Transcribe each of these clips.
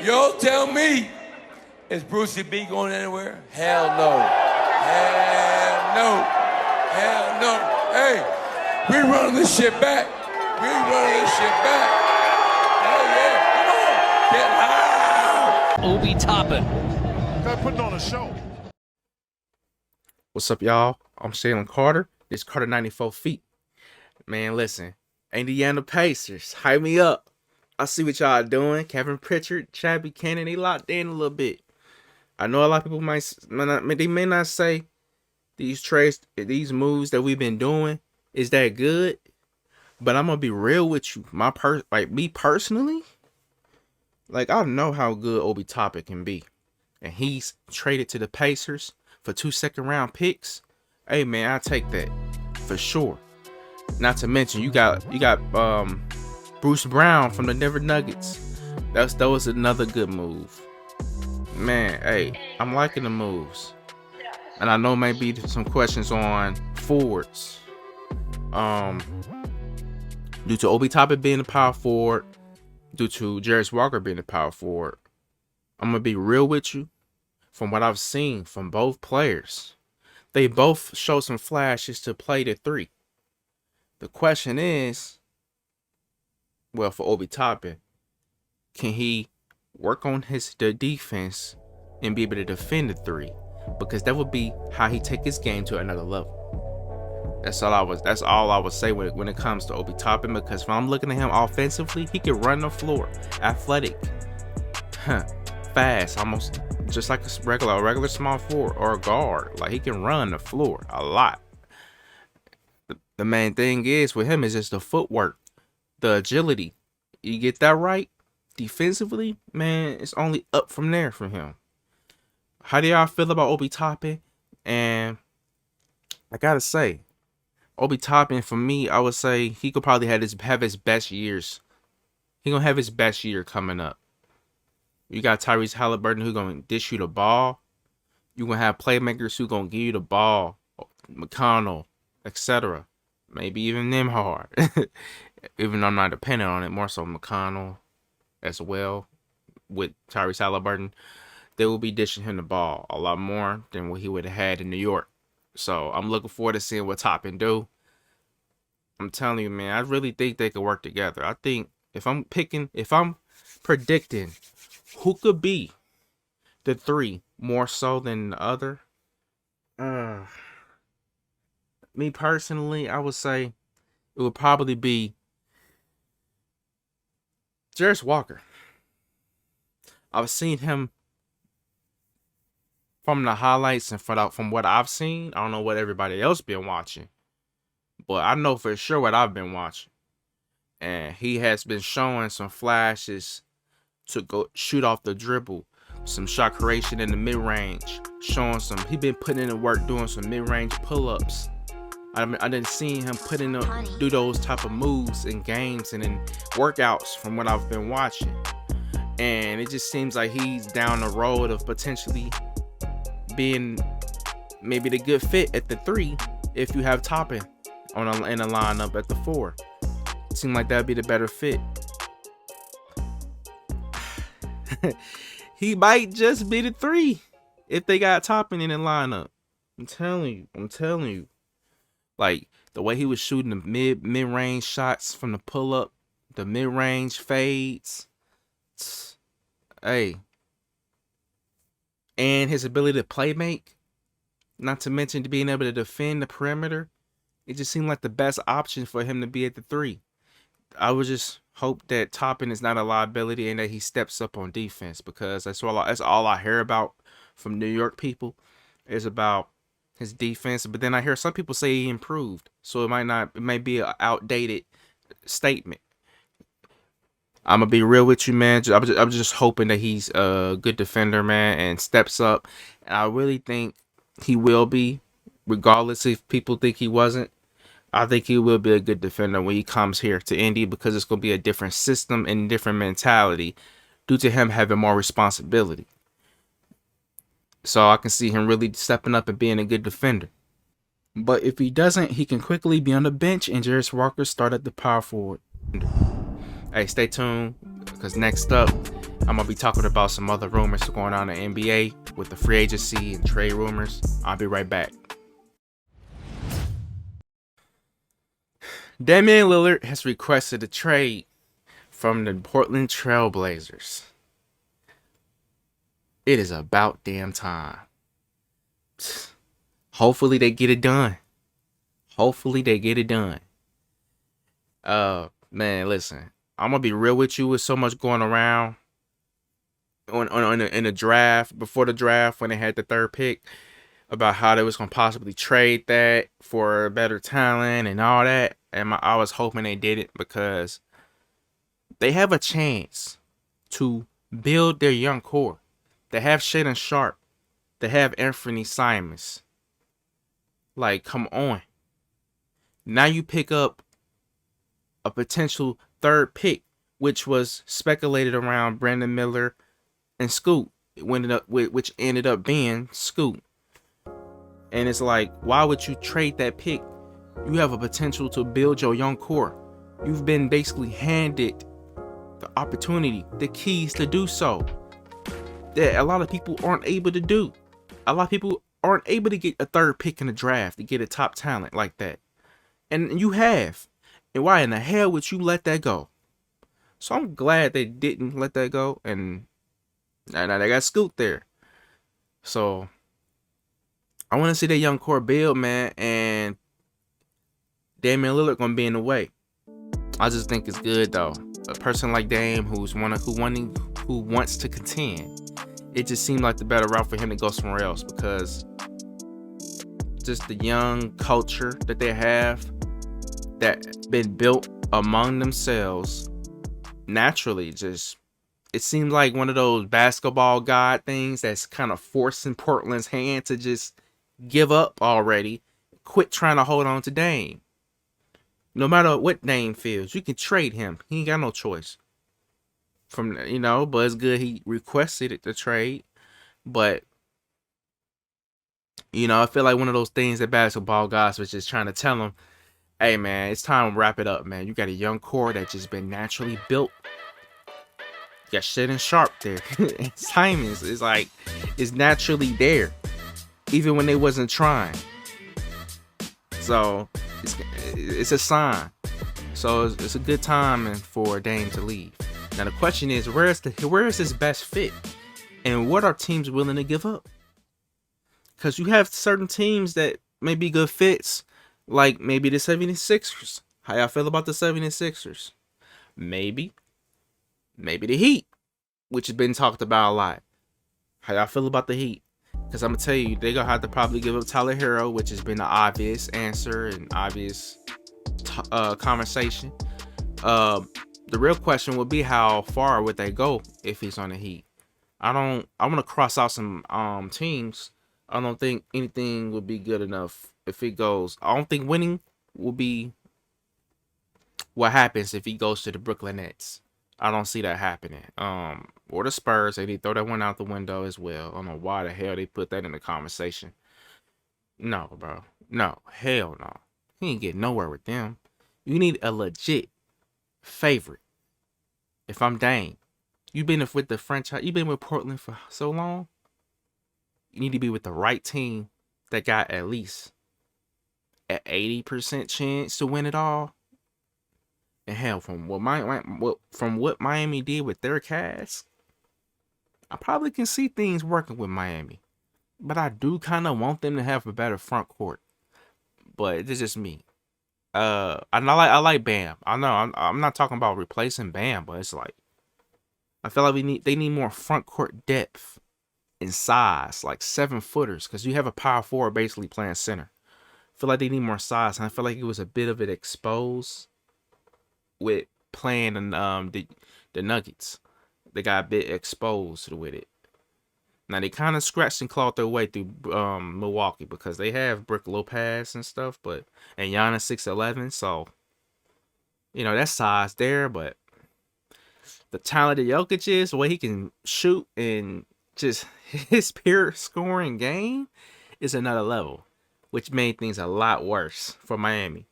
Y'all tell me, is Brucey B going anywhere? Hell no. Hell no. Hell no. Hey, we running this shit back. We running this shit back. Hell yeah. Come on. Get loud. Obi Toppin. Guy putting on a show. What's up, y'all? I'm Shaylin Carter. This Carter 94 feet. Man, listen. Indiana Pacers, hype me up. I see what y'all doing. Kevin Pritchard, Chad Buchanan, they locked in a little bit. I know a lot of people may not say these trades, these moves that we've been doing is that good. But I'm gonna be real with you. Me personally, like I know how good Obi Toppin can be, and he's traded to the Pacers for 2 second-round picks. Hey man, I take that for sure. Not to mention you got Bruce Brown from the Denver Nuggets. That was another good move. Man, hey, I'm liking the moves. And I know maybe some questions on forwards. Due to Obi Toppin being the power forward, due to Jarris Walker being the power forward, I'm gonna be real with you. From what I've seen from both players, they both show some flashes to play the three. The question is, well, for Obi Toppin, can he work on the defense and be able to defend the three? Because that would be how he take his game to another level. That's all I would say when it comes to Obi Toppin. Because when I'm looking at him offensively, he can run the floor, athletic, fast, almost just like a regular small forward or a guard. Like he can run the floor a lot. The main thing is with him is just the footwork, the agility. You get that right defensively, man, it's only up from there for him. How do y'all feel about Obi Toppin? And I gotta say, Obi Toppin, for me, I would say he could probably have his best years. He gonna have his best year coming up. You got Tyrese Halliburton who gonna dish you the ball. You gonna have playmakers who gonna give you the ball, McConnell, etc. Maybe even Nembhard. Even though I'm not dependent on it, more so McConnell as well with Tyrese Halliburton. They will be dishing him the ball a lot more than what he would have had in New York. So I'm looking forward to seeing what Toppin do. I'm telling you, man, I really think they could work together. I think if I'm predicting who could be the three more so than the other, me personally, I would say it would probably be Jarris Walker. I've seen him from the highlights and from what I've seen. I don't know what everybody else been watching, but I know for sure what I've been watching. And he has been showing some flashes to go shoot off the dribble, some shot creation in the mid-range, he been putting in the work doing some mid-range pull-ups. I didn't see him do those type of moves in games and in workouts from what I've been watching. And it just seems like he's down the road of potentially being maybe the good fit at the three if you have Toppin in a lineup at the four. It seemed like that'd be the better fit. He might just be the three if they got Toppin in the lineup. I'm telling you. Like the way he was shooting the mid-range shots from the pull-up, the mid-range fades. Hey. And his ability to play make, not to mention being able to defend the perimeter. It just seemed like the best option for him to be at the three. I would just hope that Toppin is not a liability and that he steps up on defense, because that's all I hear about from New York people is about his defense. But then I hear some people say he improved, so it might be an outdated statement. I'm gonna be real with you, man. I'm just hoping that he's a good defender, man, and steps up. And I really think he will be, regardless if people think he wasn't. I think he will be a good defender when he comes here to Indy, because it's gonna be a different system and different mentality due to him having more responsibility. So I can see him really stepping up and being a good defender. But if he doesn't, he can quickly be on the bench and Jarris Walker start at the power forward. Hey, stay tuned, because next up, I'm gonna be talking about some other rumors going on in the NBA with the free agency and trade rumors. I'll be right back. Damian Lillard has requested a trade from the Portland Trail Blazers. It is about damn time. Hopefully they get it done. Man, listen. I'm gonna be real with you. With so much going around in the draft, before the draft, when they had the third pick, about how they was gonna possibly trade that for better talent and all that. And I was hoping they did it because they have a chance to build their young core. They have Shaedon Sharpe. They have Anthony Simons. Like, come on. Now you pick up a potential third pick, which was speculated around Brandon Miller and Scoot, which ended up being Scoot. And it's like, why would you trade that pick? You have a potential to build your young core. You've been basically handed the opportunity, the keys to do so, that a lot of people aren't able to do. A lot of people aren't able to get a third pick in the draft to get a top talent like that. And you have. And why in the hell would you let that go? So I'm glad they didn't let that go. And now they got Scoot there. So I want to see that young core build, man. And Damian Lillard gonna be in the way. I just think it's good though. A person like Dame who wants to contend. It just seemed like the better route for him to go somewhere else, because just the young culture that they have that been built among themselves naturally, just it seems like one of those basketball god things that's kind of forcing Portland's hand to just give up already, quit trying to hold on to Dame. No matter what Dame feels, you can trade him. He ain't got no choice. But it's good he requested it to trade. But I feel like one of those things that basketball guys was just trying to tell him, hey man, it's time to wrap it up, man. You got a young core that just been naturally built. You got Shaedon Sharpe there. Simons is naturally there, even when they wasn't trying. So it's a sign. So it's a good time for Dame to leave. Now the question is, where is his best fit, and what are teams willing to give up? Because you have certain teams that may be good fits, like maybe the 76ers. How y'all feel about the 76ers? Maybe the Heat, which has been talked about a lot. How y'all feel about the Heat? Because I'm going to tell you, they're going to have to probably give up Tyler Hero, which has been the obvious answer and obvious conversation. The real question would be, how far would they go if he's on the Heat? I want to cross out some teams. I don't think anything would be good enough if he goes. I don't think winning will be what happens if he goes to the Brooklyn Nets. I don't see that happening. Or the Spurs. They throw that one out the window as well. I don't know why the hell they put that in the conversation. No, bro. No. Hell no. He ain't getting nowhere with them. You need a legit favorite. If I'm Dame, you've been with the franchise. You've been with Portland for so long. You need to be with the right team that got at least an 80% chance to win it all. And hell, from what Miami did with their cast, I probably can see things working with Miami. But I do kind of want them to have a better front court. But it's just me. I like Bam. I know I'm not talking about replacing Bam, but it's like I feel like they need more front court depth and size, like 7-footers, because you have a power forward basically playing center. I feel like they need more size, and I feel like it was a bit of it exposed with playing in the Nuggets. They got a bit exposed with it. Now they kind of scratched and clawed their way through Milwaukee, because they have Brook Lopez and stuff, and Giannis 6'11", so that size there. But the talent of Jokic is, the way he can shoot and just his pure scoring game is another level, which made things a lot worse for Miami.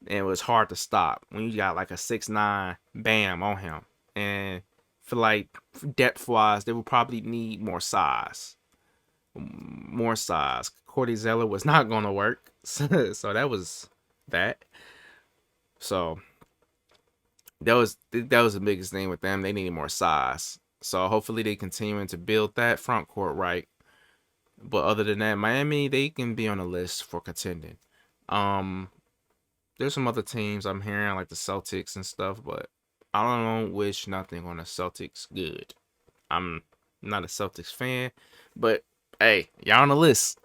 And it was hard to stop when you got like a 6'9" Bam on him. And feel like depth wise, they would probably need more size. Cordy Zeller was not going to work. So that was that. So that was the biggest thing with them. They needed more size. So hopefully they continuing to build that front court right. But other than that, Miami, they can be on the list for contending. There's some other teams I'm hearing like the Celtics and stuff, but I don't wish nothing on the Celtics good. I'm not a Celtics fan, but hey, y'all on the list.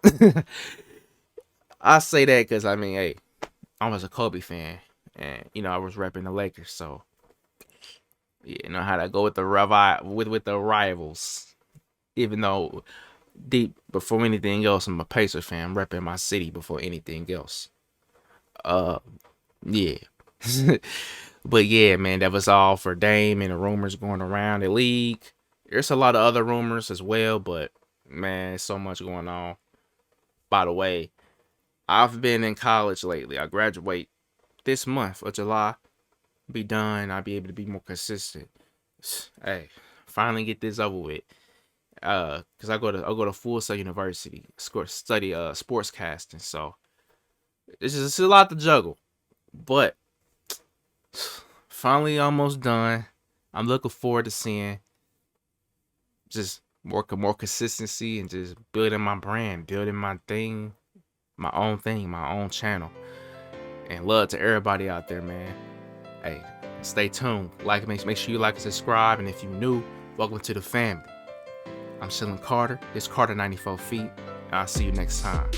I say that because hey, I was a Kobe fan, and I was repping the Lakers, so yeah, you know how to go with the rivals. Even though deep before anything else, I'm a Pacers fan. I'm repping my city before anything else. Yeah. But yeah, man, that was all for Dame and the rumors going around the league. There's a lot of other rumors as well, but man, so much going on. By the way, I've been in college lately. I graduate this month of July. Be done. I'll be able to be more consistent. Hey, finally get this over with. Cause I go to Full Sail University, study sportscasting. So it's a lot to juggle, but finally almost done. I'm looking forward to seeing just more consistency and just building my brand, building my thing, my own channel. And love to everybody out there, man. Hey, stay tuned. Make sure you like and subscribe. And if you're new, welcome to the family. I'm Shilling Carter. It's Carter 94 Feet. I'll see you next time.